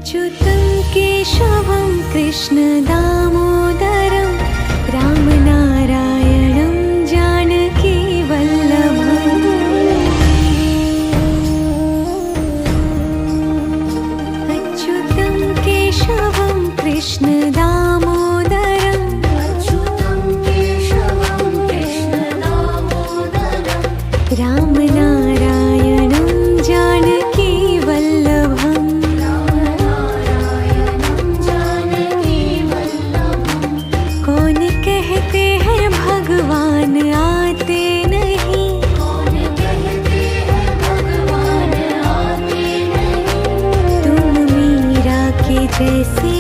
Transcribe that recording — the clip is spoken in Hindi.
अच्युतं केशवं कृष्णदामोदरं रामनारायणं जानकीवल्लभम्। अच्युतं केशवं कृष्णदामोदरं रामनारायणं जानकीवल्लभम्। कौन कहते हैं भगवान आते नहीं, तुम मीरा के जैसे